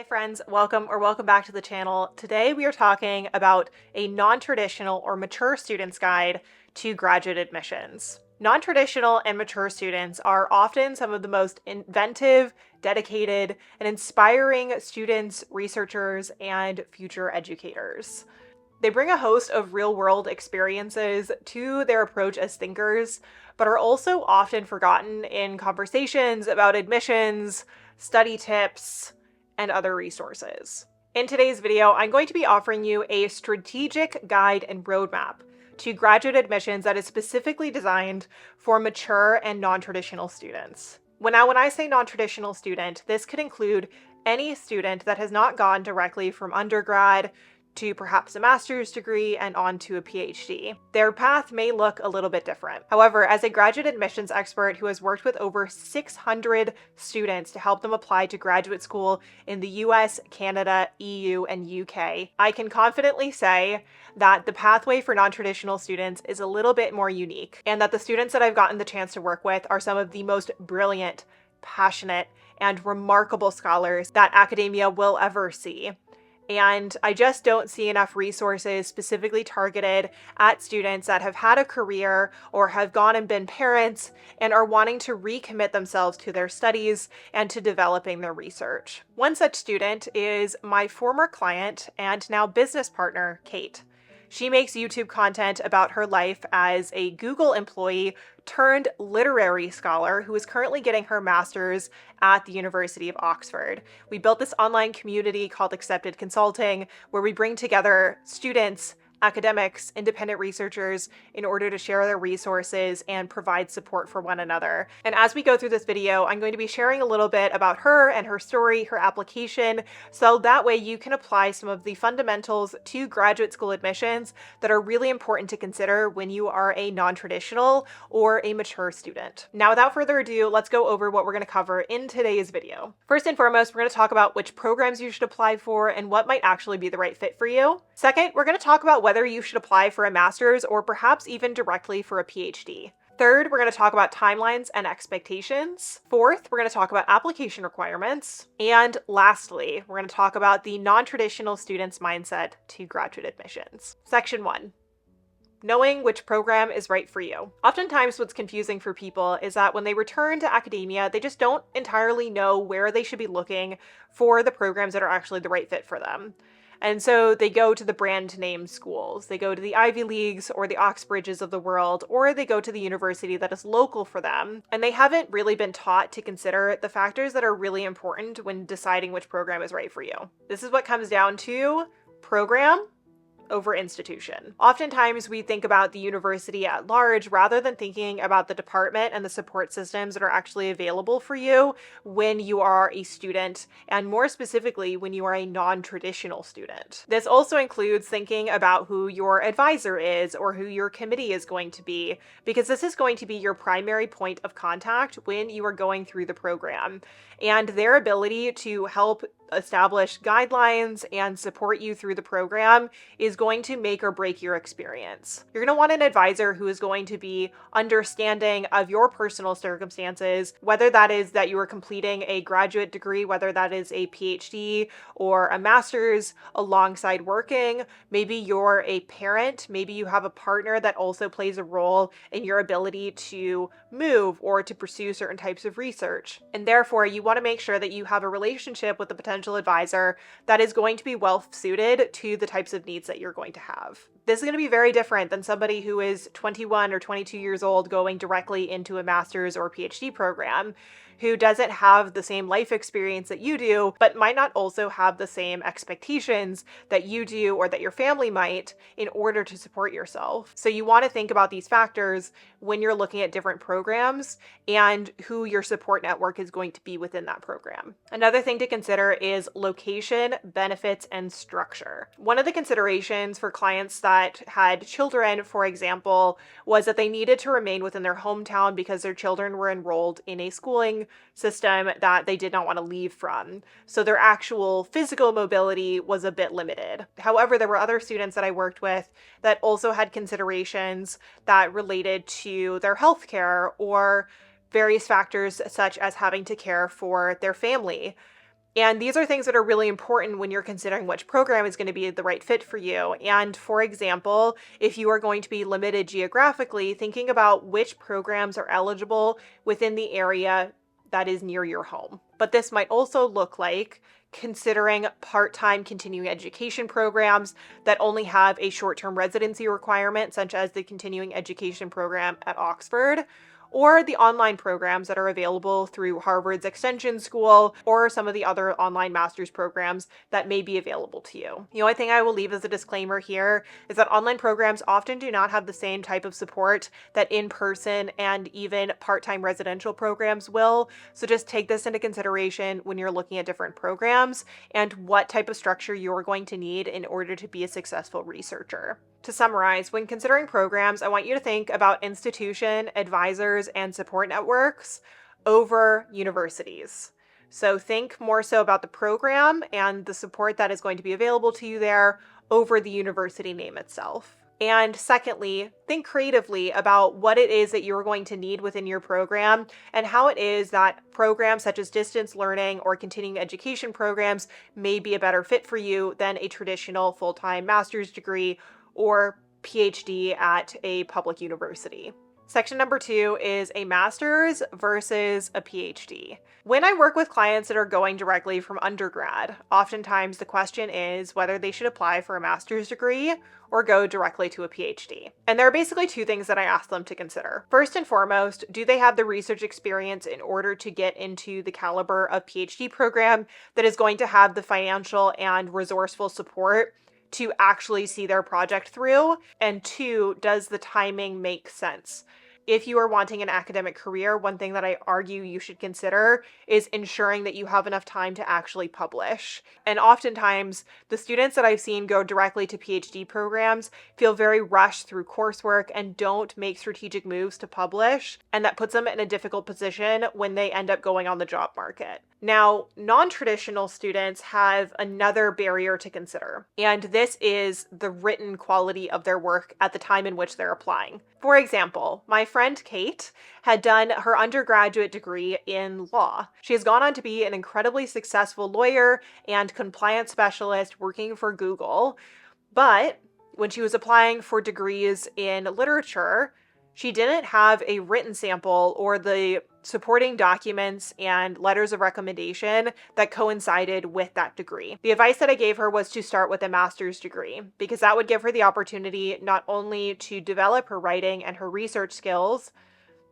Hi friends, welcome back to the channel. Today we are talking about a non-traditional or mature student's guide to graduate admissions. Non-traditional and mature students are often some of the most inventive, dedicated, and inspiring students, researchers, and future educators. They bring a host of real-world experiences to their approach as thinkers, but are also often forgotten in conversations about admissions, study tips, and other resources. In today's video, I'm going to be offering you a strategic guide and roadmap to graduate admissions that is specifically designed for mature and non-traditional students. When I say non-traditional student, this could include any student that has not gone directly from undergrad to perhaps a master's degree and on to a PhD. Their path may look a little bit different. However, as a graduate admissions expert who has worked with over 600 students to help them apply to graduate school in the US, Canada, EU, and UK, I can confidently say that the pathway for non-traditional students is a little bit more unique, and that the students that I've gotten the chance to work with are some of the most brilliant, passionate, and remarkable scholars that academia will ever see. And I just don't see enough resources specifically targeted at students that have had a career or have gone and been parents and are wanting to recommit themselves to their studies and to developing their research. One such student is my former client and now business partner, Kate. She makes YouTube content about her life as a Google employee turned literary scholar who is currently getting her master's at the University of Oxford. We built this online community called Accepted Consulting, where we bring together students, academics, independent researchers in order to share their resources and provide support for one another. And as we go through this video, I'm going to be sharing a little bit about her and her story, her application, so that way you can apply some of the fundamentals to graduate school admissions that are really important to consider when you are a non-traditional or a mature student. Now, without further ado, let's go over what we're going to cover in today's video. First and foremost, we're going to talk about which programs you should apply for and what might actually be the right fit for you. Second, we're going to talk about whether you should apply for a master's or perhaps even directly for a PhD. Third, we're going to talk about timelines and expectations. Fourth, we're going to talk about application requirements. And lastly, we're going to talk about the non-traditional student's mindset to graduate admissions. Section 1. Knowing which program is right for you. Oftentimes what's confusing for people is that when they return to academia, they just don't entirely know where they should be looking for the programs that are actually the right fit for them. And so they go to the brand name schools. They go to the Ivy Leagues or the Oxbridges of the world, or they go to the university that is local for them. And they haven't really been taught to consider the factors that are really important when deciding which program is right for you. This is what comes down to program over institution. Oftentimes we think about the university at large rather than thinking about the department and the support systems that are actually available for you when you are a student, and more specifically when you are a non-traditional student. This also includes thinking about who your advisor is or who your committee is going to be, because this is going to be your primary point of contact when you are going through the program, and their ability to help establish guidelines and support you through the program is going to make or break your experience. You're going to want an advisor who is going to be understanding of your personal circumstances, whether that is that you are completing a graduate degree, whether that is a PhD or a master's alongside working. Maybe you're a parent, maybe you have a partner that also plays a role in your ability to move or to pursue certain types of research. And therefore, you want to make sure that you have a relationship with the potential advisor that is going to be well suited to the types of needs that you're going to have. This is going to be very different than somebody who is 21 or 22 years old going directly into a master's or PhD program, who doesn't have the same life experience that you do, but might not also have the same expectations that you do or that your family might in order to support yourself. So you want to think about these factors when you're looking at different programs and who your support network is going to be within that program. Another thing to consider is location, benefits, and structure. One of the considerations for clients that had children, for example, was that they needed to remain within their hometown because their children were enrolled in a schooling system that they did not want to leave from. So their actual physical mobility was a bit limited. However, there were other students that I worked with that also had considerations that related to their healthcare or various factors such as having to care for their family. And these are things that are really important when you're considering which program is going to be the right fit for you. And for example, if you are going to be limited geographically, thinking about which programs are eligible within the area that is near your home. But this might also look like considering part-time continuing education programs that only have a short-term residency requirement, such as the continuing education program at Oxford, or the online programs that are available through Harvard's Extension School or some of the other online master's programs that may be available to you. The only thing I will leave as a disclaimer here is that online programs often do not have the same type of support that in-person and even part-time residential programs will, so just take this into consideration when you're looking at different programs and what type of structure you're going to need in order to be a successful researcher. To summarize, when considering programs, I want you to think about institution, advisors, and support networks over universities. So think more so about the program and the support that is going to be available to you there over the university name itself. And secondly, think creatively about what it is that you're going to need within your program and how it is that programs such as distance learning or continuing education programs may be a better fit for you than a traditional full-time master's degree or PhD at a public university. Section number 2 is a master's versus a PhD. When I work with clients that are going directly from undergrad, oftentimes the question is whether they should apply for a master's degree or go directly to a PhD. And there are basically two things that I ask them to consider. First and foremost, do they have the research experience in order to get into the caliber of PhD program that is going to have the financial and resourceful support to actually see their project through? And two, does the timing make sense? If you are wanting an academic career, one thing that I argue you should consider is ensuring that you have enough time to actually publish. And oftentimes, the students that I've seen go directly to PhD programs feel very rushed through coursework and don't make strategic moves to publish, and that puts them in a difficult position when they end up going on the job market. Now, non-traditional students have another barrier to consider, and this is the written quality of their work at the time in which they're applying. For example, my friend Kate had done her undergraduate degree in law. She has gone on to be an incredibly successful lawyer and compliance specialist working for Google, but when she was applying for degrees in literature, she didn't have a written sample or the supporting documents and letters of recommendation that coincided with that degree. The advice that I gave her was to start with a master's degree, because that would give her the opportunity not only to develop her writing and her research skills,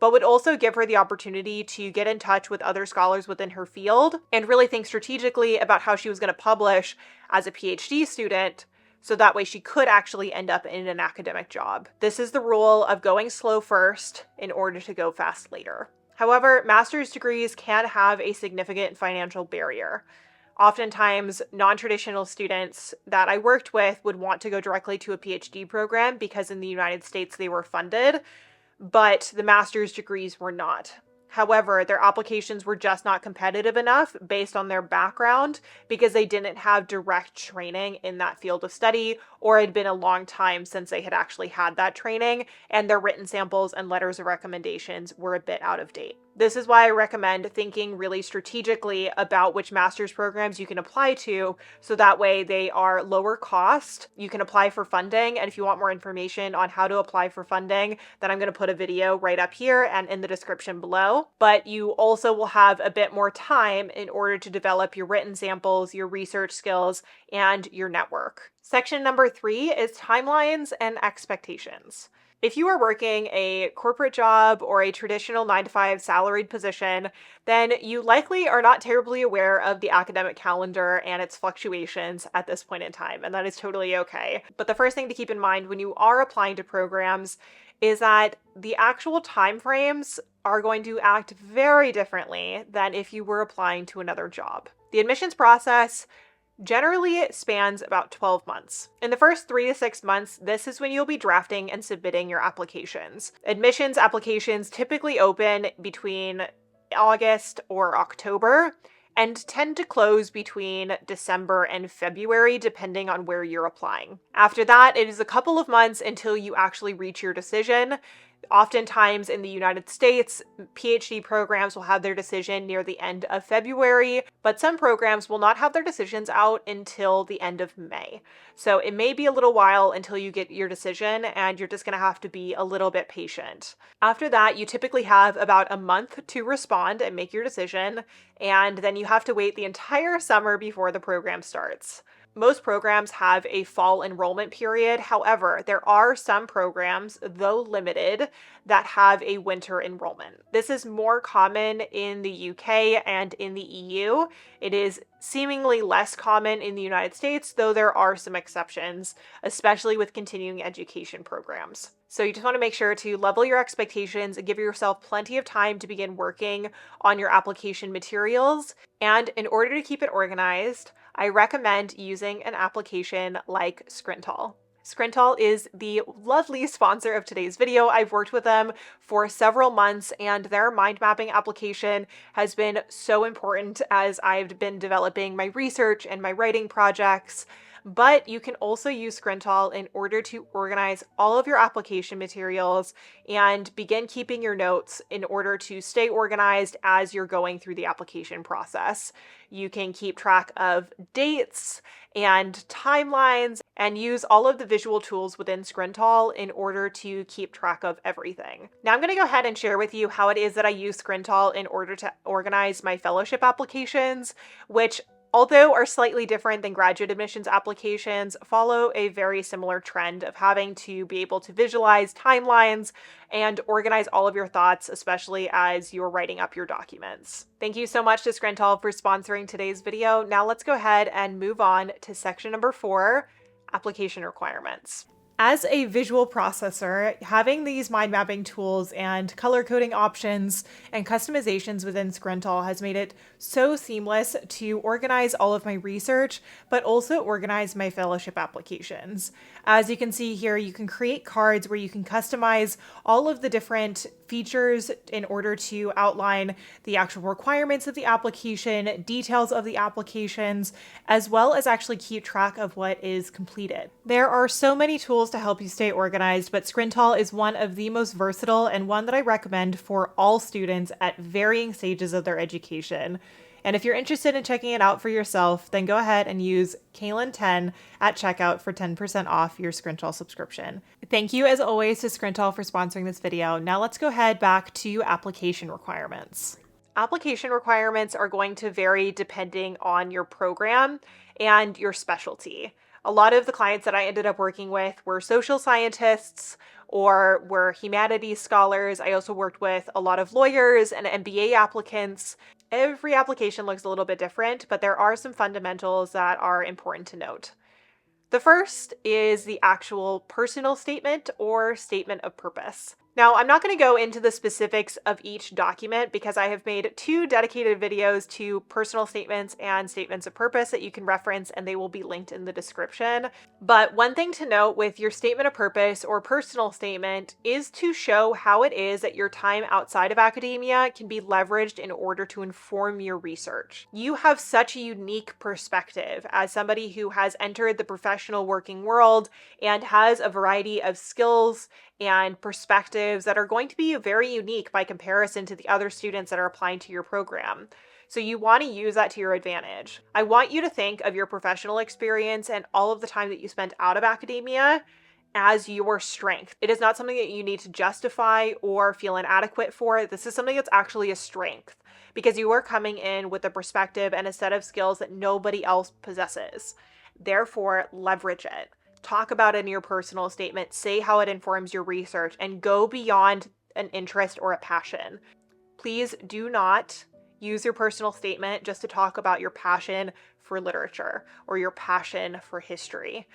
but would also give her the opportunity to get in touch with other scholars within her field and really think strategically about how she was going to publish as a PhD student, so that way she could actually end up in an academic job. This is the rule of going slow first in order to go fast later. However, master's degrees can have a significant financial barrier. Oftentimes, non-traditional students that I worked with would want to go directly to a PhD program because in the United States they were funded, but the master's degrees were not. However, their applications were just not competitive enough based on their background because they didn't have direct training in that field of study, or it had been a long time since they had actually had that training, and their written samples and letters of recommendations were a bit out of date. This is why I recommend thinking really strategically about which master's programs you can apply to, so that way they are lower cost. You can apply for funding, and if you want more information on how to apply for funding, then I'm going to put a video right up here and in the description below. But you also will have a bit more time in order to develop your written samples, your research skills, and your network. Section number 3 is timelines and expectations. If you are working a corporate job or a traditional 9-to-5 salaried position, then you likely are not terribly aware of the academic calendar and its fluctuations at this point in time, and that is totally okay. But the first thing to keep in mind when you are applying to programs is that the actual timeframes are going to act very differently than if you were applying to another job. The admissions process generally spans about 12 months. In the first 3 to 6 months, this is when you'll be drafting and submitting your applications. Admissions applications typically open between August or October and tend to close between December and February, depending on where you're applying. After that, it is a couple of months until you actually reach your decision. Oftentimes in the United States, PhD programs will have their decision near the end of February, but some programs will not have their decisions out until the end of May. So it may be a little while until you get your decision, and you're just going to have to be a little bit patient. After that, you typically have about a month to respond and make your decision, and then you have to wait the entire summer before the program starts. Most programs have a fall enrollment period. However, there are some programs, though limited, that have a winter enrollment. This is more common in the UK and in the EU. It is seemingly less common in the United States, though there are some exceptions, especially with continuing education programs. So you just want to make sure to level your expectations and give yourself plenty of time to begin working on your application materials. And in order to keep it organized, I recommend using an application like Scrintal. Scrintal is the lovely sponsor of today's video. I've worked with them for several months, and their mind mapping application has been so important as I've been developing my research and my writing projects. But you can also use Scrintal in order to organize all of your application materials and begin keeping your notes in order to stay organized as you're going through the application process. You can keep track of dates and timelines and use all of the visual tools within Scrintal in order to keep track of everything. Now I'm going to go ahead and share with you how it is that I use Scrintal in order to organize my fellowship applications, which, although are slightly different than graduate admissions applications, follow a very similar trend of having to be able to visualize timelines and organize all of your thoughts, especially as you're writing up your documents. Thank you so much to Scrintal for sponsoring today's video. Now let's go ahead and move on to section number 4, application requirements. As a visual processor, having these mind mapping tools and color coding options and customizations within Scrintal has made it so seamless to organize all of my research, but also organize my fellowship applications. As you can see here, you can create cards where you can customize all of the different features in order to outline the actual requirements of the application, details of the applications, as well as actually keep track of what is completed. There are so many tools to help you stay organized, but Scrintal is one of the most versatile and one that I recommend for all students at varying stages of their education. And if you're interested in checking it out for yourself, then go ahead and use Kaelyn 10 at checkout for 10% off your Scrintal subscription. Thank you as always to Scrintal for sponsoring this video. Now let's go ahead back to application requirements. Application requirements are going to vary depending on your program and your specialty. A lot of the clients that I ended up working with were social scientists or were humanities scholars. I also worked with a lot of lawyers and MBA applicants. Every application looks a little bit different, but there are some fundamentals that are important to note. The first is the actual personal statement or statement of purpose. Now, I'm not going to go into the specifics of each document because I have made 2 dedicated videos to personal statements and statements of purpose that you can reference, and they will be linked in the description. But one thing to note with your statement of purpose or personal statement is to show how it is that your time outside of academia can be leveraged in order to inform your research. You have such a unique perspective as somebody who has entered the professional working world and has a variety of skills and perspectives that are going to be very unique by comparison to the other students that are applying to your program. So you want to use that to your advantage. I want you to think of your professional experience and all of the time that you spent out of academia as your strength. It is not something that you need to justify or feel inadequate for. This is something that's actually a strength because you are coming in with a perspective and a set of skills that nobody else possesses. Therefore, leverage it. Talk about it in your personal statement, say how it informs your research, and go beyond an interest or a passion. Please do not use your personal statement just to talk about your passion for literature or your passion for history.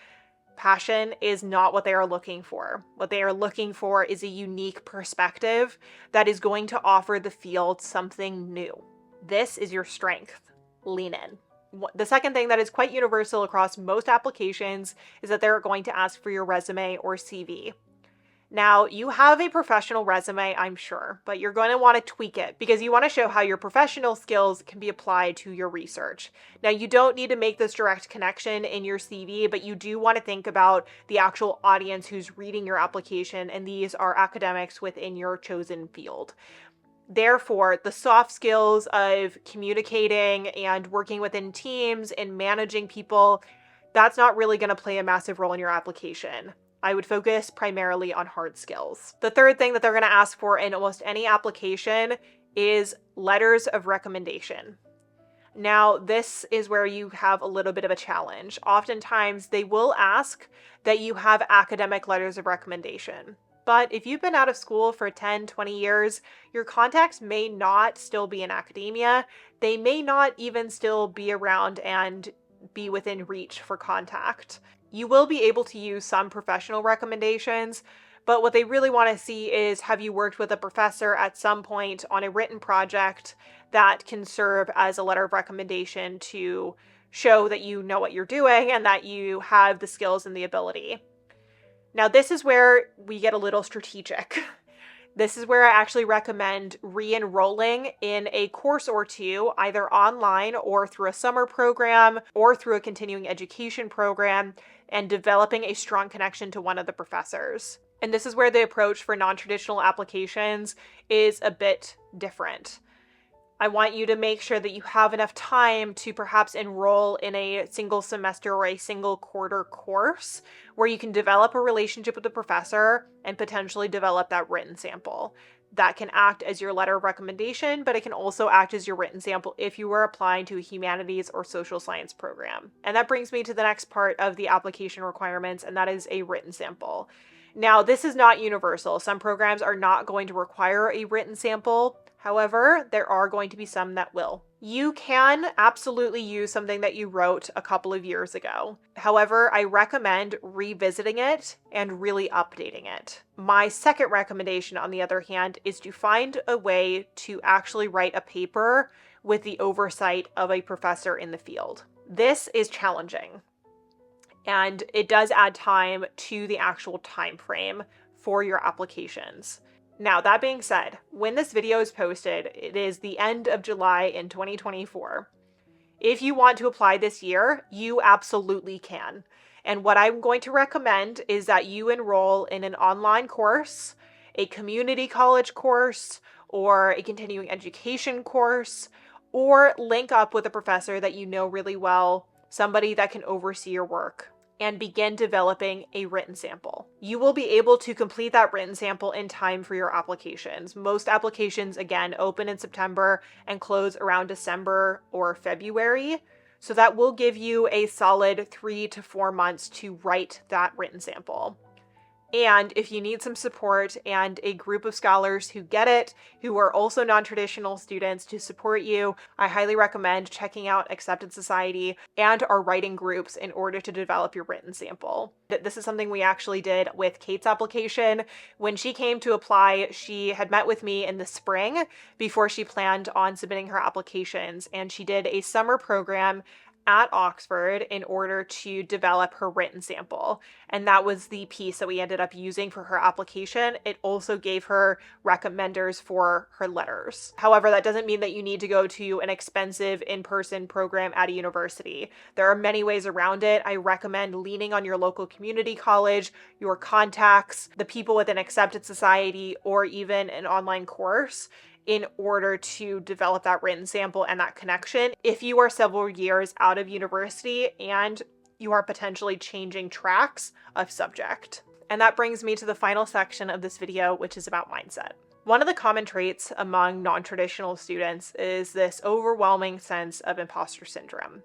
Passion is not what they are looking for. What they are looking for is a unique perspective that is going to offer the field something new. This is your strength. Lean in. The second thing that is quite universal across most applications is that they're going to ask for your resume or CV. Now, you have a professional resume, I'm sure, but you're going to want to tweak it because you want to show how your professional skills can be applied to your research. Now, you don't need to make this direct connection in your CV, but you do want to think about the actual audience who's reading your application, and these are academics within your chosen field. Therefore, the soft skills of communicating and working within teams and managing people, that's not really going to play a massive role in your application. I would focus primarily on hard skills. The third thing that they're going to ask for in almost any application is letters of recommendation. Now, this is where you have a little bit of a challenge. Oftentimes, they will ask that you have academic letters of recommendation. But if you've been out of school for 10, 20 years, your contacts may not still be in academia. They may not even still be around and be within reach for contact. You will be able to use some professional recommendations, but what they really want to see is, have you worked with a professor at some point on a written project that can serve as a letter of recommendation to show that you know what you're doing and that you have the skills and the ability. Now, this is where we get a little strategic. This is where I actually recommend re-enrolling in a course or two, either online or through a summer program or through a continuing education program, and developing a strong connection to one of the professors. And this is where the approach for non-traditional applications is a bit different. I want you to make sure that you have enough time to perhaps enroll in a single semester or a single quarter course where you can develop a relationship with the professor and potentially develop that written sample. That can act as your letter of recommendation, but it can also act as your written sample if you were applying to a humanities or social science program. And that brings me to the next part of the application requirements, and that is a written sample. Now, this is not universal. Some programs are not going to require a written sample. However, there are going to be some that will. You can absolutely use something that you wrote a couple of years ago. However, I recommend revisiting it and really updating it. My second recommendation, on the other hand, is to find a way to actually write a paper with the oversight of a professor in the field. This is challenging, and it does add time to the actual time frame for your applications. Now, that being said, when this video is posted, it is the end of July in 2024. If you want to apply this year, you absolutely can. And what I'm going to recommend is that you enroll in an online course, a community college course, or a continuing education course, or link up with a professor that you know really well, somebody that can oversee your work, and begin developing a written sample. You will be able to complete that written sample in time for your applications. Most applications, again, open in September and close around December or February. So that will give you a solid 3 to 4 months to write that written sample. And if you need some support and a group of scholars who get it, who are also non-traditional students to support you, I highly recommend checking out Accepted Society and our writing groups in order to develop your written sample. This is something we actually did with Kate's application. When she came to apply, she had met with me in the spring before she planned on submitting her applications, and she did a summer program at Oxford in order to develop her written sample. And that was the piece that we ended up using for her application. It also gave her recommenders for her letters. However, that doesn't mean that you need to go to an expensive in-person program at a university. There are many ways around it. I recommend leaning on your local community college, your contacts, the people within Accepted Society, or even an online course in order to develop that written sample and that connection if you are several years out of university and you are potentially changing tracks of subject. And that brings me to the final section of this video, which is about mindset. One of the common traits among non-traditional students is this overwhelming sense of imposter syndrome.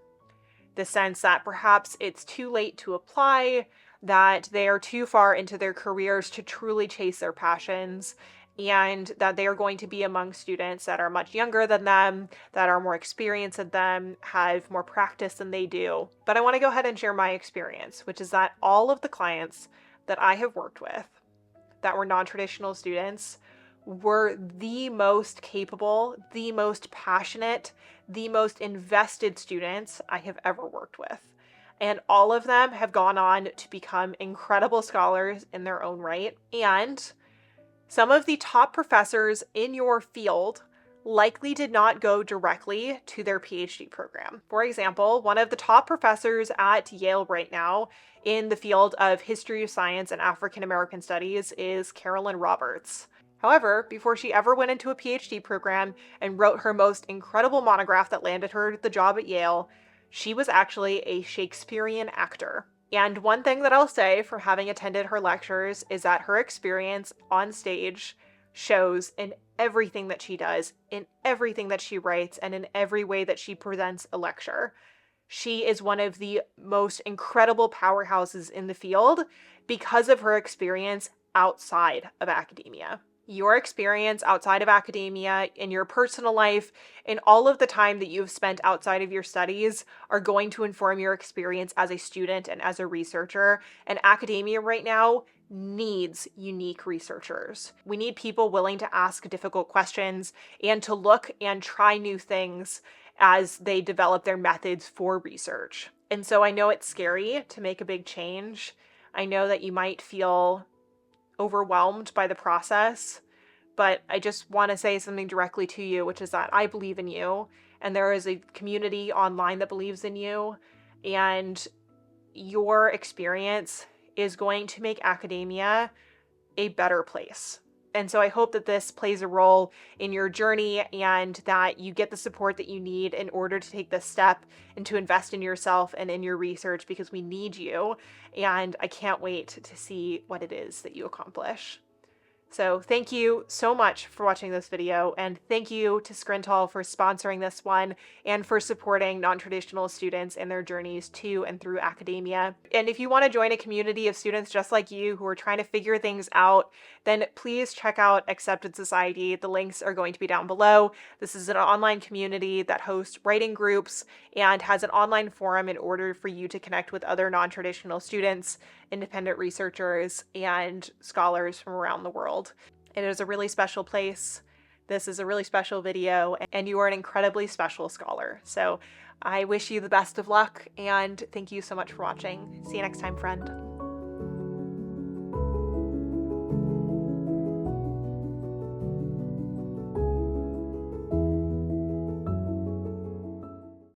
The sense that perhaps it's too late to apply, that they are too far into their careers to truly chase their passions, and that they are going to be among students that are much younger than them, that are more experienced than them, have more practice than they do. But I want to go ahead and share my experience, which is that all of the clients that I have worked with that were non-traditional students were the most capable, the most passionate, the most invested students I have ever worked with. and all of them have gone on to become incredible scholars in their own right. And some of the top professors in your field likely did not go directly to their PhD program. For example, one of the top professors at Yale right now in the field of history of science and African American studies is Kaelyn Roberts. However, before she ever went into a PhD program and wrote her most incredible monograph that landed her the job at Yale, she was actually a Shakespearean actor. And one thing that I'll say from having attended her lectures is that her experience on stage shows in everything that she does, in everything that she writes, and in every way that she presents a lecture. She is one of the most incredible powerhouses in the field because of her experience outside of academia. Your experience outside of academia, in your personal life, in all of the time that you've spent outside of your studies are going to inform your experience as a student and as a researcher. And academia right now needs unique researchers. We need people willing to ask difficult questions and to look and try new things as they develop their methods for research. And so I know it's scary to make a big change. I know that you might feel overwhelmed by the process, but I just want to say something directly to you, which is that I believe in you, and there is a community online that believes in you, and your experience is going to make academia a better place. And so I hope that this plays a role in your journey and that you get the support that you need in order to take this step and to invest in yourself and in your research, because we need you. And I can't wait to see what it is that you accomplish. So thank you so much for watching this video, and thank you to Scrintal for sponsoring this one and for supporting non-traditional students in their journeys to and through academia. And if you want to join a community of students just like you who are trying to figure things out, then please check out Accepted Society. The links are going to be down below. This is an online community that hosts writing groups and has an online forum in order for you to connect with other non-traditional students, independent researchers, and scholars from around the world. It is a really special place. This is a really special video, and you are an incredibly special scholar. So I wish you the best of luck, and thank you so much for watching. See you next time, friend.